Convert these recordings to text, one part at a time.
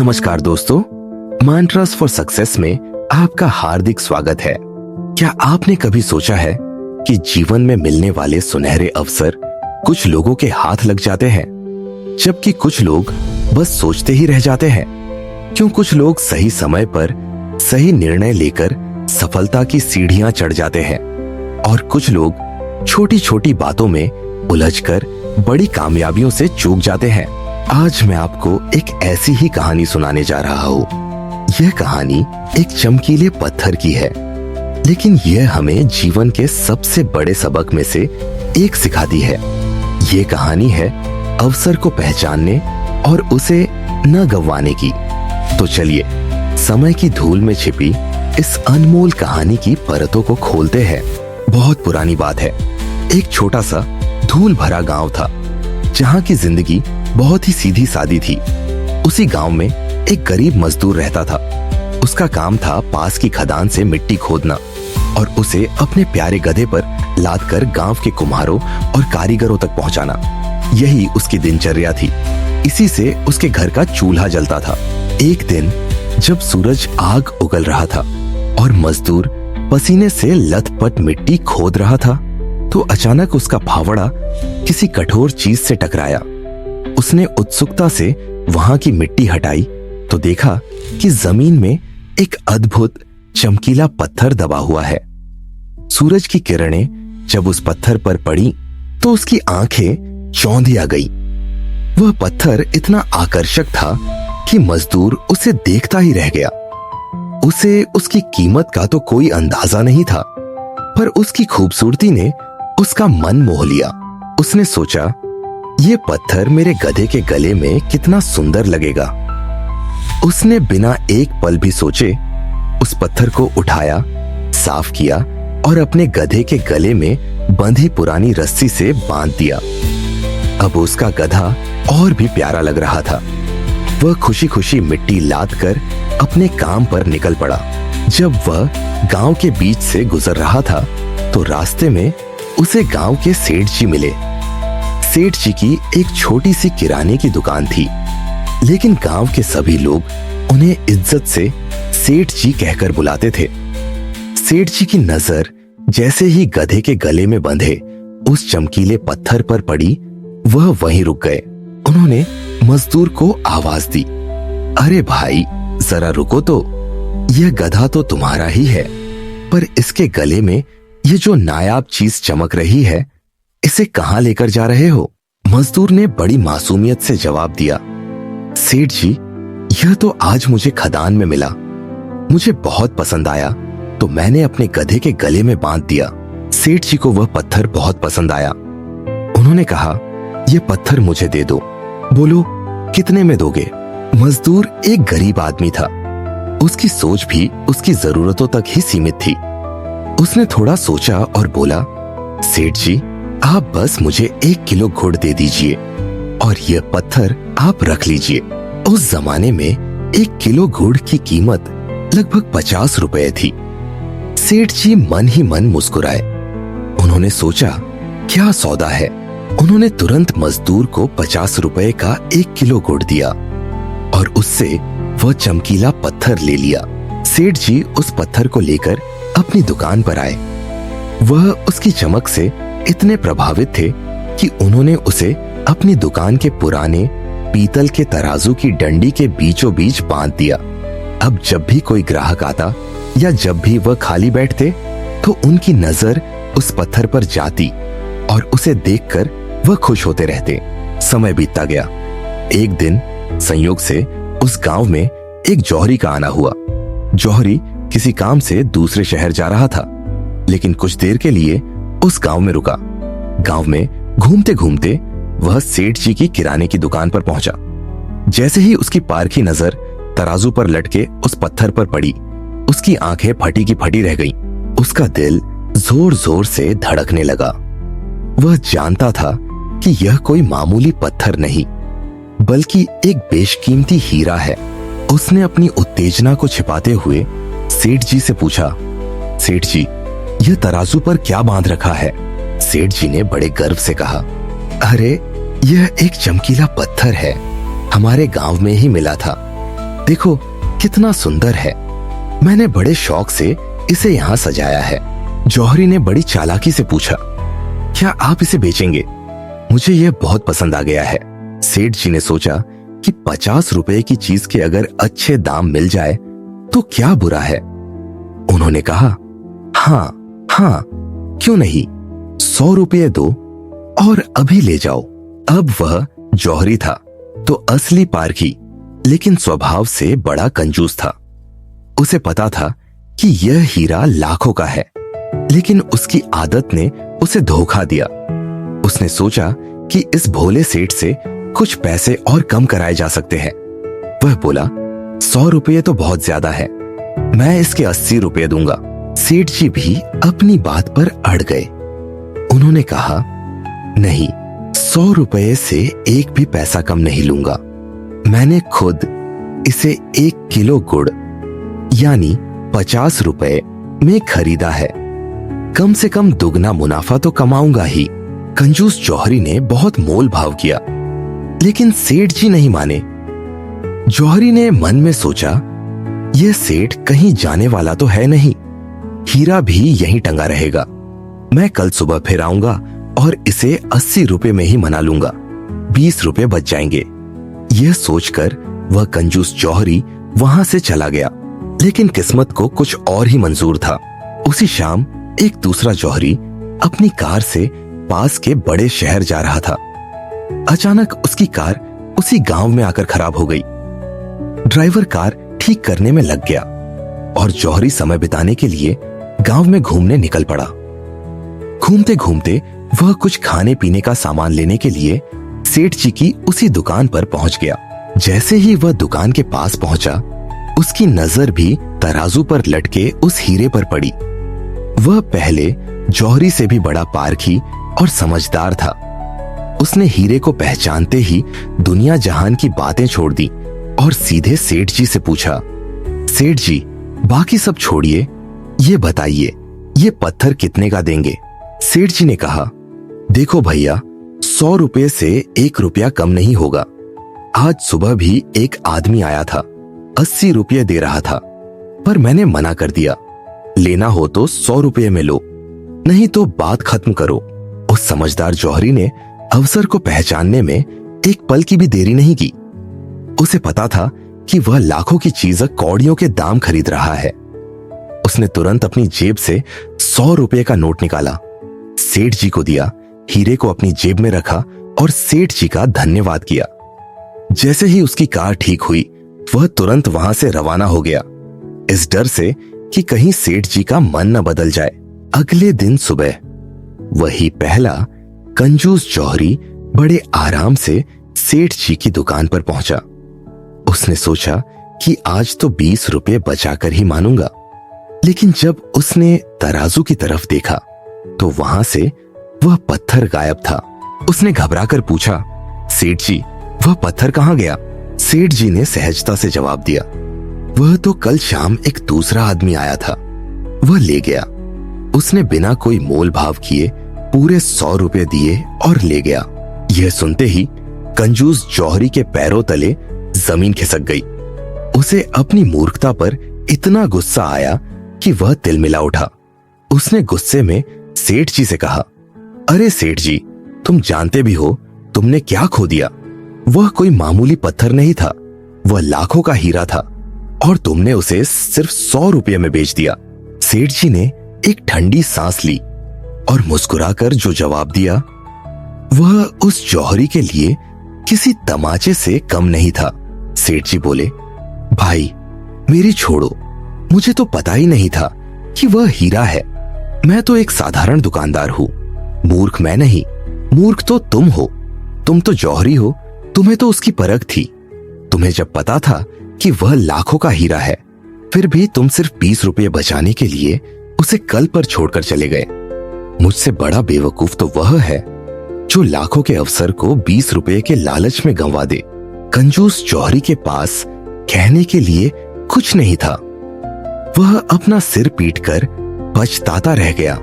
नमस्कार दोस्तों, mantras for success में आपका हार्दिक स्वागत है। क्या आपने कभी सोचा है कि जीवन में मिलने वाले सुनहरे अवसर कुछ लोगों के हाथ लग जाते हैं, जबकि कुछ लोग बस सोचते ही रह जाते हैं? क्यों कुछ लोग सही समय पर सही निर्णय लेकर सफलता की सीढ़ियां चढ़ जाते हैं और कुछ लोग छोटी छोटी बातों में उलझकर बड़ी कामयाबियों से चूक जाते हैं? आज मैं आपको एक ऐसी ही कहानी सुनाने जा रहा हूँ। यह कहानी एक चमकीले पत्थर की है, लेकिन यह हमें जीवन के सबसे बड़े सबक में से एक सिखाती है। यह कहानी है अवसर को पहचानने और उसे न गंवाने की। तो चलिए समय की धूल में छिपी इस अनमोल कहानी की परतों को खोलते हैं। बहुत पुरानी बात है। एक छोटा सा धूल भरा गांव था, जहां की जिंदगी बहुत ही सीधी सादी थी। उसी गांव में एक गरीब मजदूर रहता था। उसका काम था पास की खदान से मिट्टी खोदना और उसे अपने प्यारे गधे पर लादकर गांव के कुम्हारों और कारीगरों तक पहुंचाना। यही उसकी दिनचर्या थी। इसी से उसके घर का चूल्हा जलता था। एक दिन जब सूरज आग उगल रहा था और मजदूर पसीने से लथपथ मिट्टी खोद रहा था, तो अचानक उसका फावड़ा किसी कठोर चीज से टकराया। उसने उत्सुकता से वहां की मिट्टी हटाई तो देखा कि जमीन में एक अद्भुत चमकीला पत्थर दबा हुआ है। सूरज की किरणें जब उस पत्थर पर पड़ी तो उसकी आंखें चौंधी आ गई। वह पत्थर इतना आकर्षक था कि मजदूर उसे देखता ही रह गया। उसे उसकी कीमत का तो कोई अंदाजा नहीं था, पर उसकी खूबसूरती ने उसका मन मोह लिया। उसने सोचा, ये पत्थर मेरे गधे के गले में कितना सुंदर लगेगा। उसने बिना एक पल भी सोचे उस पत्थर को उठाया, साफ किया और अपने गधे के गले में बंधी पुरानी रस्सी से बांध दिया। अब उसका गधा और भी प्यारा लग रहा था। वह खुशी खुशी मिट्टी लादकर अपने काम पर निकल पड़ा। जब वह गांव के बीच से गुजर रहा था तो रास्ते में उसे गांव के सेठ जी मिले। सेठ जी की एक छोटी सी किराने की दुकान थी, लेकिन गांव के सभी लोग उन्हें इज्जत से सेठ जी कहकर बुलाते थे। सेठ जी की नजर जैसे ही गधे के गले में बंधे उस चमकीले पत्थर पर पड़ी, वह वहीं रुक गए। उन्होंने मजदूर को आवाज दी, अरे भाई जरा रुको तो, यह गधा तो तुम्हारा ही है, पर इसके गले में ये जो नायाब चीज चमक रही है, इसे कहां लेकर जा रहे हो? मजदूर ने बड़ी मासूमियत से जवाब दिया, सेठ जी यह तो आज मुझे खदान में मिला। मुझे बहुत पसंद आया तो मैंने अपने गधे के गले में बांध दिया। सेठ जी को वह पत्थर बहुत पसंद आया। उन्होंने कहा, यह पत्थर मुझे दे दो। बोलो कितने में दोगे? मजदूर एक गरीब आदमी था। उसकी सोच भी उसकी जरूरतों तक ही सीमित थी। उसने थोड़ा सोचा और बोला, सेठ जी आप बस मुझे 1 किलो गुड़ दे दीजिए और यह पत्थर आप रख लीजिए। उस जमाने में 1 किलो गुड़ की कीमत लगभग 50 रुपए थी। सेठ जी मन ही मन मुस्कुराए। उन्होंने सोचा, क्या सौदा है। उन्होंने तुरंत मजदूर को 50 रुपए का 1 किलो गुड़ दिया और उससे वह चमकीला पत्थर ले लिया। सेठ जी उस पत्थर को लेकर अपनी दुकान पर आए। वह उसकी चमक से इतने प्रभावित थे कि उन्होंने उसे अपनी दुकान के पुराने पीतल के तराजू की डंडी के बीचों बीच बांध दिया। अब जब भी कोई ग्राहक आता या जब भी वह खाली बैठते तो उनकी नजर उस पत्थर पर जाती और उसे देखकर वह खुश होते रहते। समय बीतता गया। एक दिन संयोग से उस गांव में एक जौहरी का आना हुआ। जौहरी किसी काम से दूसरे शहर जा रहा था, लेकिन कुछ देर के लिए उस गांव में रुका। गांव में घूमते घूमते वह सेठ जी की किराने की दुकान पर पहुंचा। जैसे ही उसकी पारखी नजर तराजू पर लटके उस पत्थर पर पड़ी, उसकी आंखें फटी की फटी रह गईं। उसका दिल जोर जोर से धड़कने लगा। वह जानता था कि यह कोई मामूली पत्थर नहीं, बल्कि एक बेशकीमती हीरा है। उसने अपनी उत्तेजना को छिपाते हुए सेठ जी से पूछा, सेठ जी यह तराजू पर क्या बांध रखा है? सेठ जी ने बड़े गर्व से कहा, अरे यह एक चमकीला पत्थर है, हमारे गांव में ही मिला था। देखो कितना सुंदर है, मैंने बड़े शौक से इसे यहाँ सजाया है। जौहरी ने बड़ी चालाकी से पूछा, क्या आप इसे बेचेंगे? मुझे यह बहुत पसंद आ गया है। सेठ जी ने सोचा कि 50 रुपए की चीज के अगर अच्छे दाम मिल जाए तो क्या बुरा है। उन्होंने कहा, हाँ हाँ क्यों नहीं, 100 रुपये दो और अभी ले जाओ। अब वह जौहरी था तो असली पारखी, लेकिन स्वभाव से बड़ा कंजूस था। उसे पता था कि यह हीरा लाखों का है, लेकिन उसकी आदत ने उसे धोखा दिया। उसने सोचा कि इस भोले सेठ से कुछ पैसे और कम कराए जा सकते हैं। वह बोला, 100 रुपये तो बहुत ज्यादा है, मैं इसके 80 रुपये दूंगा। सेठ जी भी अपनी बात पर अड़ गए। उन्होंने कहा, नहीं, 100 रुपये से एक भी पैसा कम नहीं लूंगा। मैंने खुद इसे 1 किलो गुड़ यानी 50 रुपए में खरीदा है, कम से कम दुगना मुनाफा तो कमाऊंगा ही। कंजूस जौहरी ने बहुत मोल भाव किया, लेकिन सेठ जी नहीं माने। जौहरी ने मन में सोचा, यह सेठ कहीं जाने वाला तो है नहीं, हीरा भी यहीं टंगा रहेगा। मैं कल सुबह फिर आऊंगा और इसे 80 रुपए में ही मना लूंगा, 20 रुपए बच जाएंगे। यह सोचकर वह कंजूस जौहरी वहां से चला गया, लेकिन किस्मत को कुछ और ही मंजूर था। उसी शाम एक दूसरा जौहरी अपनी कार से पास के बड़े शहर जा रहा था। अचानक उसकी कार उसी गांव में आकर खराब हो गई। ड्राइवर कार ठीक करने में लग गया और जौहरी समय बिताने के लिए गांव में घूमने निकल पड़ा। घूमते घूमते वह कुछ खाने पीने का सामान लेने के लिए सेठ जी की उसी दुकान पर पहुंच गया। जैसे ही वह दुकान के पास पहुंचा, उसकी नजर भी तराजू पर लटके उस हीरे पर पड़ी। वह पहले जौहरी से भी बड़ा पारखी और समझदार था। उसने हीरे को पहचानते ही दुनिया जहान की बातें छोड़ दी और सीधे सेठ जी से पूछा, सेठ जी, बाकी सब छोड़िए, ये बताइए ये पत्थर कितने का देंगे? सेठ जी ने कहा, देखो भैया, 100 रुपये से 1 रुपया कम नहीं होगा। आज सुबह भी एक आदमी आया था, 80 रुपये दे रहा था, पर मैंने मना कर दिया। लेना हो तो 100 रुपये में लो, नहीं तो बात खत्म करो। उस समझदार जौहरी ने अवसर को पहचानने में एक पल की भी देरी नहीं की। उसे पता था कि वह लाखों की चीज कौड़ियों के दाम खरीद रहा है। उसने तुरंत अपनी जेब से 100 रुपये का नोट निकाला, सेठ जी को दिया, हीरे को अपनी जेब में रखा और सेठ जी का धन्यवाद किया। जैसे ही उसकी कार ठीक हुई, वह तुरंत वहां से रवाना हो गया, इस डर से कि कहीं सेठ जी का मन न बदल जाए। अगले दिन सुबह वही पहला कंजूस जौहरी बड़े आराम से सेठ जी की दुकान पर पहुंचा। उसने सोचा कि आज तो 20 रुपये बचाकर ही मानूंगा, लेकिन जब उसने तराजू की तरफ देखा तो वहां से वह पत्थर गायब था। उसने घबराकर पूछा, सेठ जी, वह पत्थर कहां गया? सेठ जी ने सहजता से जवाब दिया, वह तो कल शाम एक दूसरा आदमी आया था, वह ले गया। उसने बिना कोई मोल भाव किए पूरे 100 रुपये दिए और ले गया। यह सुनते ही कंजूस जौहरी के पैरों तले जमीन खिसक गई। उसे अपनी मूर्खता पर इतना गुस्सा आया कि वह तिलमिला उठा। उसने गुस्से में सेठ जी से कहा, अरे सेठ जी, तुम जानते भी हो तुमने क्या खो दिया। वह कोई मामूली पत्थर नहीं था, वह लाखों का हीरा था और तुमने उसे सिर्फ 100 रुपये में बेच दिया। सेठ जी ने एक ठंडी सांस ली और मुस्कुराकर जो जवाब दिया वह उस जौहरी के लिए किसी तमाचे से कम नहीं था। सेठ जी बोले, भाई मेरी छोड़ो, मुझे तो पता ही नहीं था कि वह हीरा है। मैं तो एक साधारण दुकानदार हूं, मूर्ख मैं नहीं, मूर्ख तो तुम हो। तुम तो जौहरी हो, तुम्हें तो उसकी परख थी। तुम्हें जब पता था कि वह लाखों का हीरा है, फिर भी तुम सिर्फ 20 रुपये बचाने के लिए उसे कल पर छोड़कर चले गए। मुझसे बड़ा बेवकूफ तो वह है जो लाखों के अवसर को 20 रुपये के लालच में गंवा दे। कंजूस जौहरी के पास कहने के लिए कुछ नहीं था। वह अपना सिर पीटकर पछताता रह गया।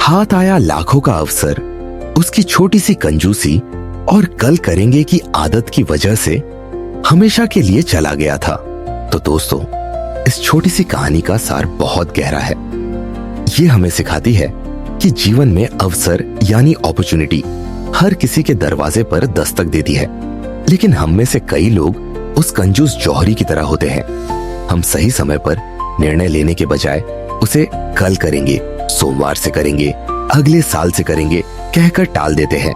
हाथ आया लाखों का अवसर, उसकी छोटी सी कंजूसी और कल करेंगे की आदत की वजह से हमेशा के लिए चला गया था। तो दोस्तों, इस छोटी सी कहानी का सार बहुत गहरा है। ये हमें सिखाती है कि जीवन में अवसर यानी अपॉर्चुनिटी हर किसी के दरवाजे पर दस्तक देती है, लेकिन हम में से कई लोग उस कंजूस जौहरी की तरह होते हैं। हम सही समय पर निर्णय लेने के बजाय उसे कल करेंगे, सोमवार से करेंगे, अगले साल से करेंगे कहकर टाल देते हैं।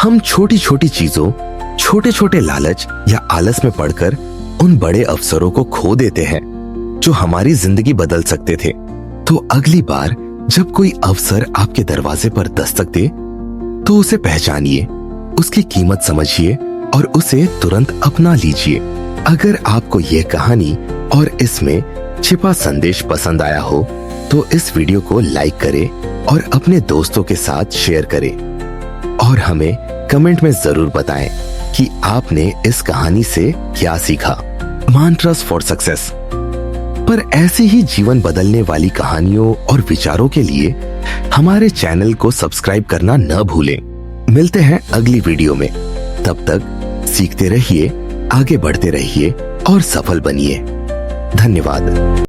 हम छोटी छोटी चीजों, छोटे छोटे लालच या आलस में पड़कर उन बड़े अवसरों को खो देते हैं जो हमारी जिंदगी बदल सकते थे। तो अगली बार जब कोई अवसर आपके दरवाजे पर दस्तक दे तो उसे पहचानिए, उसकी कीमत समझिए और उसे तुरंत अपना लीजिए। अगर आपको यह कहानी और इसमें छिपा संदेश पसंद आया हो तो इस वीडियो को लाइक करें और अपने दोस्तों के साथ शेयर करें और हमें कमेंट में जरूर बताएं कि आपने इस कहानी से क्या सीखा। मंत्रास फॉर सक्सेस पर ऐसे ही जीवन बदलने वाली कहानियों और विचारों के लिए हमारे चैनल को सब्सक्राइब करना न भूलें। मिलते हैं अगली वीडियो में। तब तक सीखते रहिए, आगे बढ़ते रहिए और सफल बनिए। धन्यवाद।